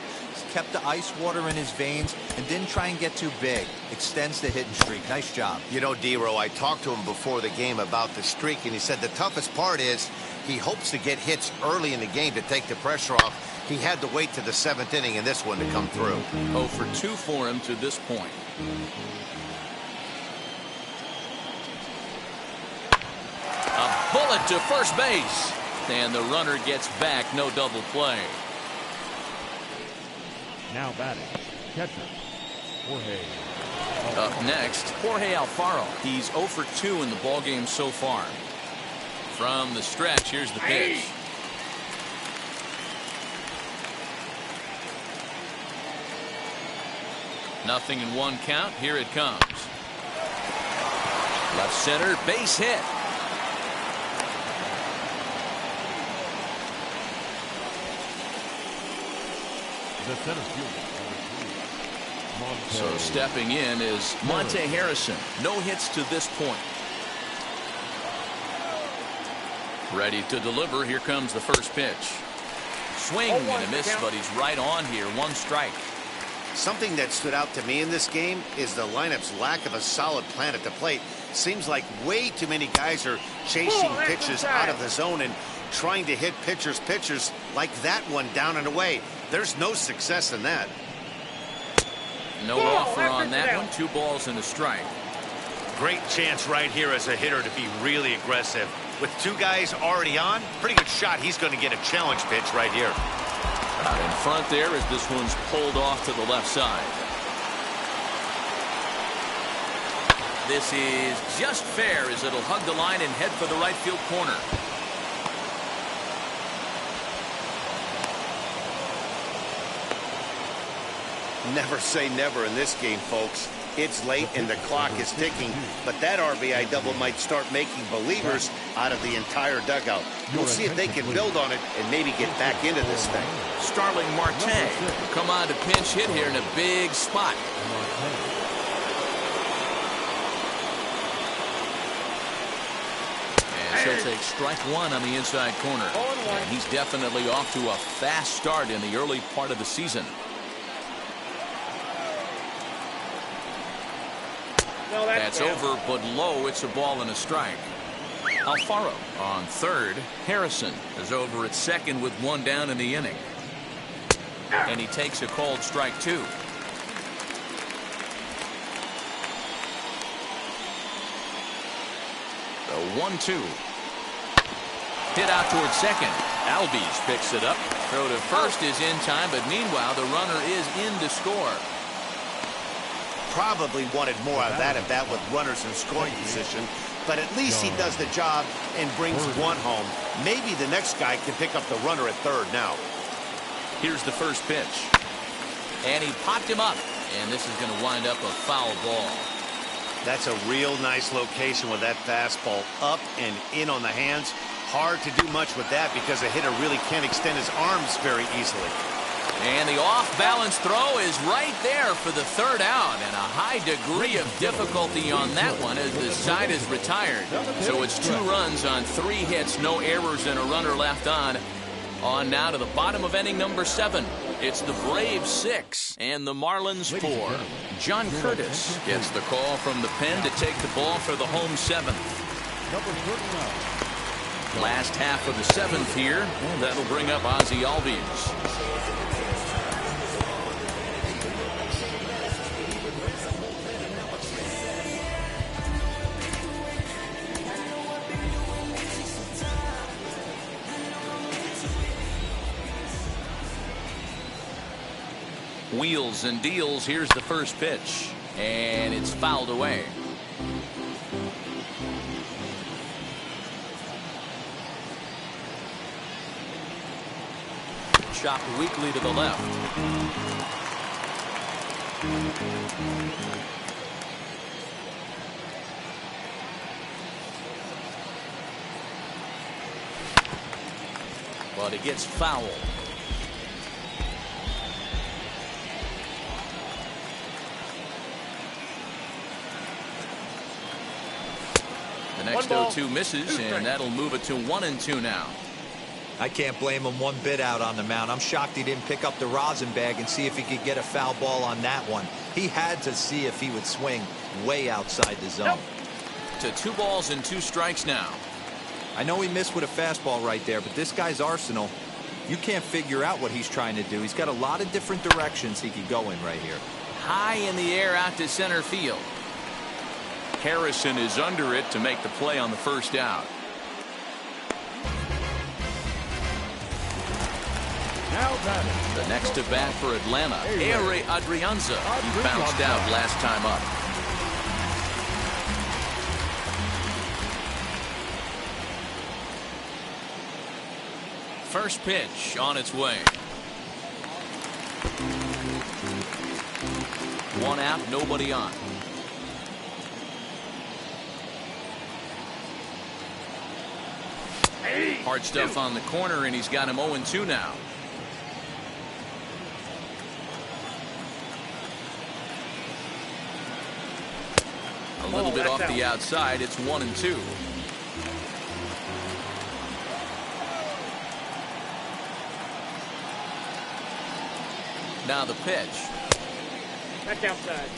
kept the ice water in his veins, and didn't try and get too big. Extends the hitting streak. Nice job. You know, D-Row, I talked to him before the game about the streak, and he said the toughest part is he hopes to get hits early in the game to take the pressure off. He had to wait to the 7th inning in this one to come through. 0 for 2 for him to this point. A bullet to first base. And the runner gets back. No double play. Now batting, catcher, Jorge. Up next, Jorge Alfaro. He's 0 for 2 in the ballgame so far. From the stretch, here's the pitch. Nothing in 1 count. Here it comes. Left center, base hit. The center fielder. So stepping in is Monte Harrison. No hits to this point. Ready to deliver. Here comes the first pitch. Swing and a miss, but he's right on here. 1 strike. Something that stood out to me in this game is the lineup's lack of a solid plan at the plate. Seems like way too many guys are chasing pitches out of the zone and trying to hit pitchers like that one down and away. There's no success in that. No offer on that one. 2 balls and a strike. Great chance right here as a hitter to be really aggressive. With two guys already on, pretty good shot. He's going to get a challenge pitch right here. Out in front there as this one's pulled off to the left side. This is just fair as it'll hug the line and head for the right field corner. Never say never in this game, folks. It's late and the clock is ticking, but that RBI double might start making believers out of the entire dugout. We'll see if they can build on it and maybe get back into this thing. Starling Marte will come on to pinch hit here in a big spot. And she'll take strike one on the inside corner. And he's definitely off to a fast start in the early part of the season. That's over, but low. It's a ball and a strike. Alfaro on third. Harrison is over at second with one down in the inning. And he takes a called strike two. The 1-2. Hit out towards second. Albies picks it up. Throw to first is in time, but meanwhile the runner is in to score. Probably wanted more of that at bat with runners in scoring position, but at least he does the job and brings one home. Maybe the next guy can pick up the runner at third now. Here's the first pitch. And he popped him up. And this is going to wind up a foul ball. That's a real nice location with that fastball up and in on the hands. Hard to do much with that because a hitter really can't extend his arms very easily. And the off-balance throw is right there for the third out, and a high degree of difficulty on that one as the side is retired. So it's 2 runs on 3 hits, no errors, and a runner left on. On now to the bottom of inning number 7. It's the Braves 6 and the Marlins 4. John Curtis gets the call from the pen to take the ball for the home 7th. Last half of the 7th here, and that'll bring up Ozzie Albies. Wheels and deals. Here's the first pitch, and it's fouled away. Chopped weakly to the left. But it gets fouled. The next 0-2 misses, and that'll move it to 1-2 now. I can't blame him one bit out on the mound. I'm shocked he didn't pick up the rosin bag and see if he could get a foul ball on that one. He had to see if he would swing way outside the zone. To 2 balls and 2 strikes now. I know he missed with a fastball right there, but this guy's arsenal, you can't figure out what he's trying to do. He's got a lot of different directions he could go in right here. High in the air out to center field. Harrison is under it to make the play on the first out. The next to bat for Atlanta, Ehire Adrianza. He bounced out last time up. First pitch on its way. 1 out, nobody on. Hard stuff on the corner, and he's got him 0-2 now. A little bit off the outside. It's 1-2. Now the pitch. That's outside.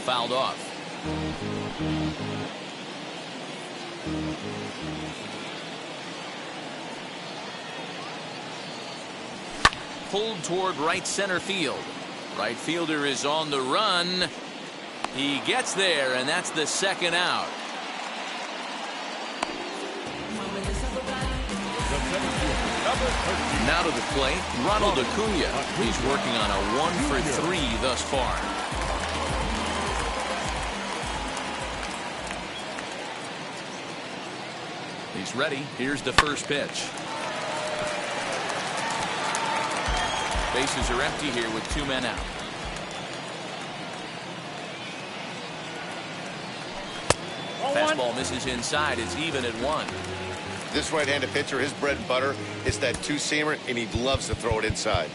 Fouled off. pulled toward right center field. Right fielder is on the run. He gets there, and that's the second out. Now to the plate, Ronald Acuna. He's working on a 1-for-3 thus far. He's ready. Here's the first pitch. Bases are empty here with 2 men out. Fastball misses inside. It's even at 1. This right-handed pitcher, his bread and butter is that two-seamer, and he loves to throw it inside.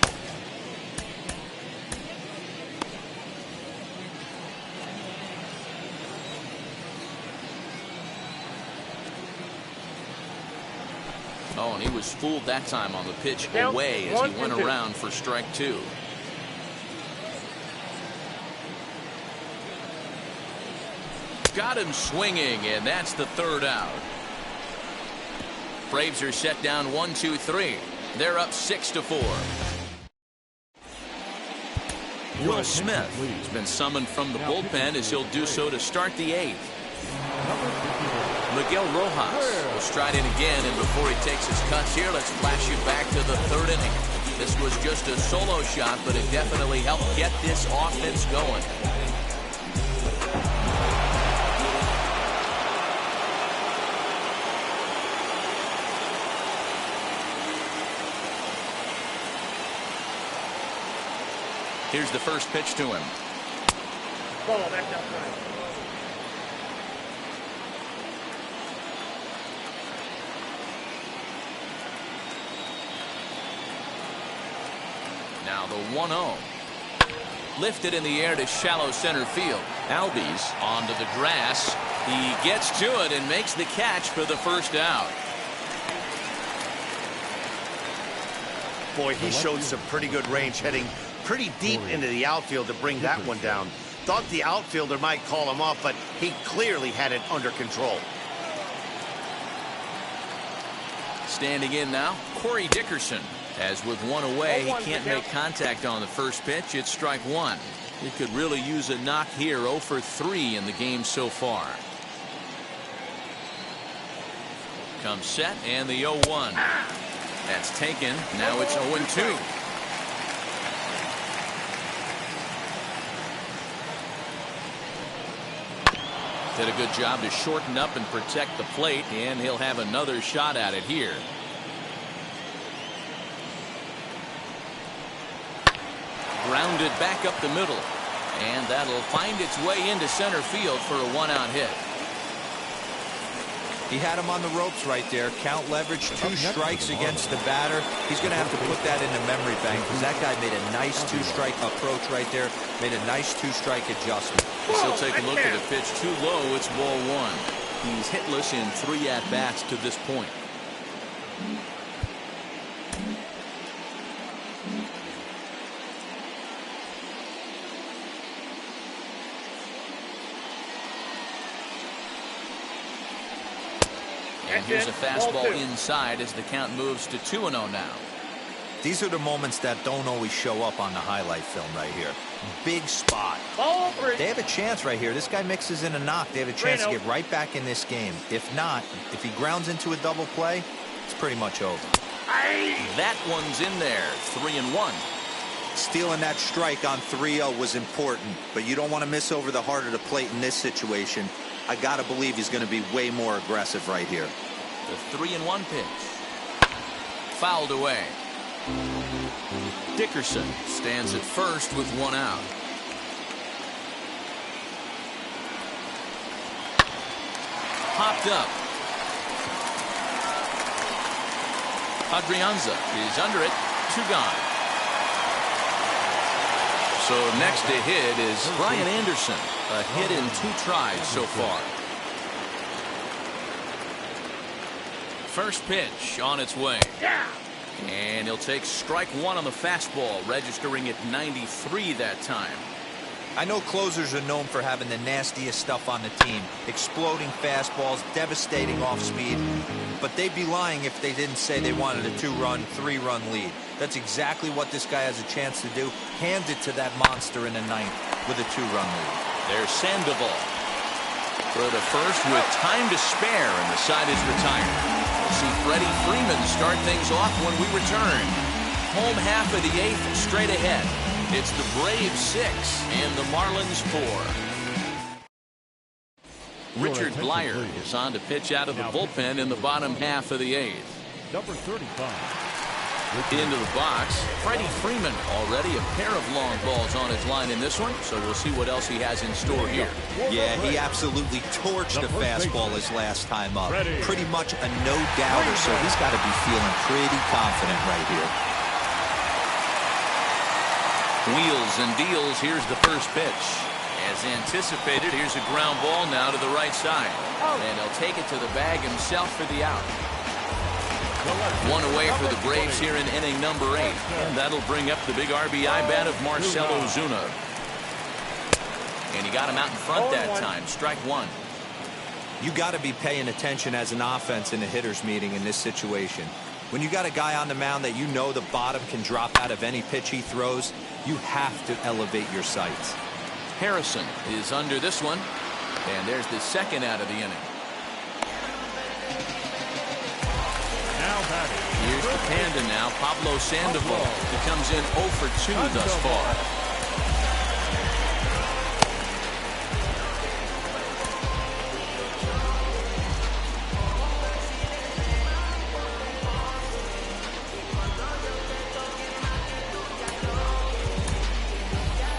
Oh, and he was fooled that time on the pitch away as he went around for strike 2. Got him swinging, and that's the third out. Braves are set down 1-2-3. They're up 6-4. Will Smith has been summoned from the bullpen as he'll do so to start the 8th. Miguel Rojas will stride in again, and before he takes his cuts here, let's flash you back to the 3rd inning. This was just a solo shot, but it definitely helped get this offense going. Here's the first pitch to him. Ball back outside. Now the 1-0. Lifted in the air to shallow center field. Albies onto the grass. He gets to it and makes the catch for the first out. Boy, he showed some pretty good range, heading pretty deep into the outfield to bring that one down. Thought the outfielder might call him off, but he clearly had it under control. Standing in now, Corey Dickerson. As with 1 away, he can't make contact on the first pitch. It's strike 1. He could really use a knock here. 0 for 3 in the game so far. Comes set, and the 0-1. That's taken. Now it's 0-2. Did a good job to shorten up and protect the plate, and he'll have another shot at it here. Grounded back up the middle, and that'll find its way into center field for a 1-out hit. He had him on the ropes right there. Count leverage, 2 strikes against the batter. He's going to have to put that in the memory bank because that guy made a nice 2-strike approach right there. Made a nice 2-strike adjustment. He'll take a look at a pitch too low. It's ball 1. He's hitless in 3 at-bats to this point. And here's a fastball inside as the count moves to 2-0 now. These are the moments that don't always show up on the highlight film right here. Big spot. They have a chance right here. This guy mixes in a knock. They have a chance to get right back in this game. If not, if he grounds into a double play, it's pretty much over. That one's in there. 3-1. Stealing that strike on 3-0 was important, but you don't want to miss over the heart of the plate in this situation. I got to believe he's going to be way more aggressive right here. The 3-1 pitch. Fouled away. Dickerson stands at first with 1 out. Popped up. Adrianza is under it. 2 gone. So next to hit is Brian Anderson. A hit in 2 tries so far. First pitch on its way. And he'll take strike 1 on the fastball, registering at 93 that time. I know closers are known for having the nastiest stuff on the team. Exploding fastballs, devastating off speed. but they'd be lying if they didn't say they wanted a 2-run, 3-run lead. That's exactly what this guy has a chance to do. Hand it to that monster in the ninth with a 2-run lead. There's Sandoval for the first with time to spare, and the side is retired. We'll see Freddie Freeman start things off when we return. Home half of the 8th straight ahead. It's the Braves 6 and the Marlins 4. Richard Blyer is on to pitch out of the bullpen in the bottom half of the 8th. Number 35. Into the box, Freddie Freeman, already a pair of long balls on his line in this one, so we'll see what else he has in store here. Yeah, he absolutely torched a fastball his last time up. Pretty much a no-doubter, so he's got to be feeling pretty confident right here. Wheels and deals. Here's the first pitch. As anticipated, here's a ground ball now to the right side. And he'll take it to the bag himself for the out. One away for the Braves here in inning number 8. And that'll bring up the big RBI bat of Marcell Ozuna. And he got him out in front that time. Strike 1. You got to be paying attention as an offense in a hitter's meeting in this situation. When you got a guy on the mound that you know the bottom can drop out of any pitch he throws, you have to elevate your sights. Harrison is under this one. And there's the second out of the inning. Here's the Panda now, Pablo Sandoval. He comes in 0 for 2 thus far.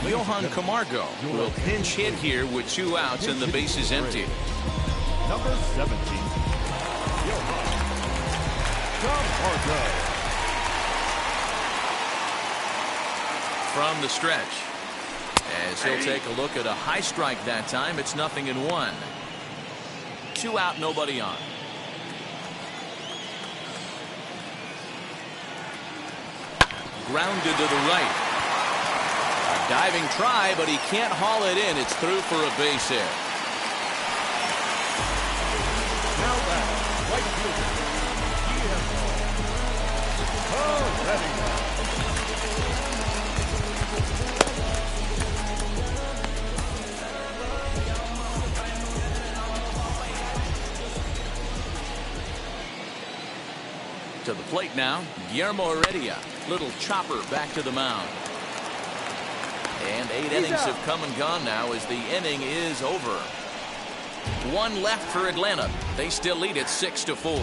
Johan Camargo will pinch hit here with 2 outs and the bases empty. Number 17. Johan Camargo. From the stretch, as he'll take a look at a high strike that time. It's 0-1. 2 out, nobody on. Grounded to the right. A diving try, but he can't haul it in. It's through for a base hit. Now back, right fielder. To the plate now, Guillermo Heredia. Little chopper back to the mound. And 8 innings have come and gone now as the inning is over. 1 left for Atlanta. They still lead it 6-4.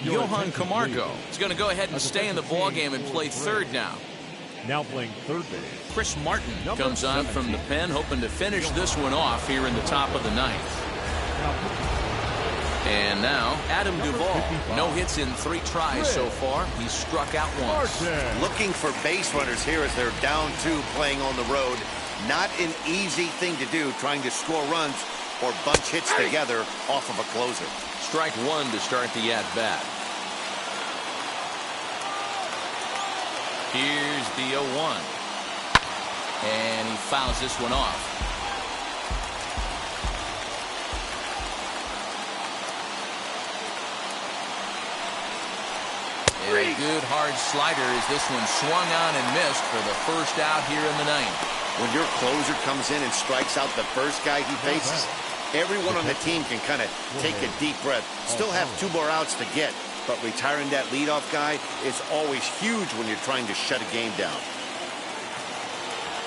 Johan Camargo is going to go ahead and stay in the ballgame and play third now. Now playing third base. Chris Martin comes on from the pen, hoping to finish this one off here in the top of the 9th. And now Adam Duvall. No hits in 3 tries so far. He's struck out once. Looking for base runners here as they're down 2 playing on the road. Not an easy thing to do, trying to score runs or bunch hits together off of a closer. Strike 1 to start the at-bat. Here's the 0-1. And he fouls this one off. And a good hard slider as this one swung on and missed for the first out here in the 9th. When your closer comes in and strikes out the first guy he faces, everyone on the team can kind of take a deep breath. Still have 2 more outs to get, but retiring that leadoff guy is always huge when you're trying to shut a game down.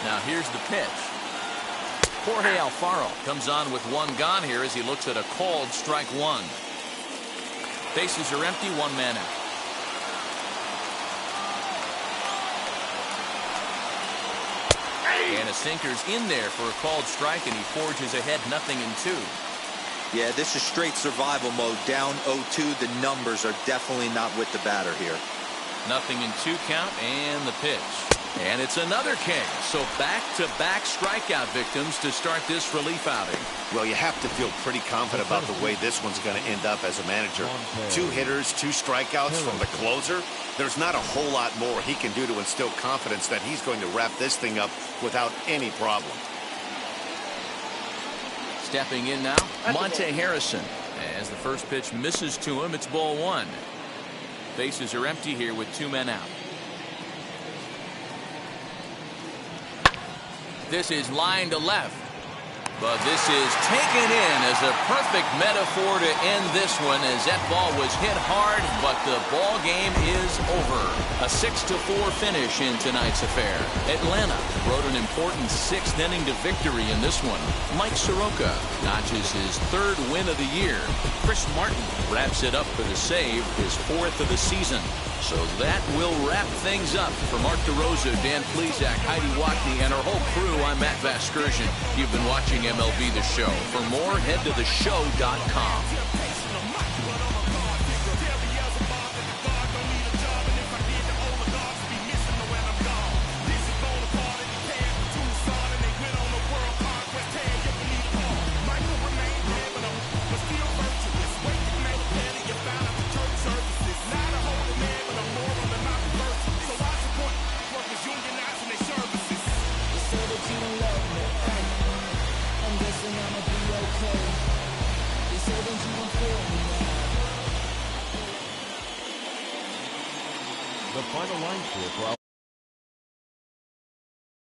Now here's the pitch. Jorge Alfaro comes on with 1 gone here as he looks at a called strike 1. Bases are empty, 1 man out. And a sinker's in there for a called strike, and he forges ahead 0-2. Yeah, this is straight survival mode. Down 0-2. The numbers are definitely not with the batter here. 0-2 count and the pitch. And it's another King. So back-to-back strikeout victims to start this relief outing. Well, you have to feel pretty confident about the way this one's going to end up as a manager. 2 hitters, 2 strikeouts from the closer. There's not a whole lot more he can do to instill confidence that he's going to wrap this thing up without any problem. Stepping in now, Monte Harrison. As the first pitch misses to him, it's ball one. Bases are empty here with 2 men out. This is line to left. But this is taken in as a perfect metaphor to end this one, as that ball was hit hard, but the ball game is over. A 6-4 finish in tonight's affair. Atlanta wrote an important 6th inning to victory in this one. Mike Soroka notches his 3rd win of the year. Chris Martin wraps it up for the save, his 4th of the season. So that will wrap things up. For Mark DeRosa, Dan Plesac, Heidi Watney, and our whole crew, I'm Matt Vasgersian. You've been watching MLB The Show. For more, head to theshow.com. The final line score for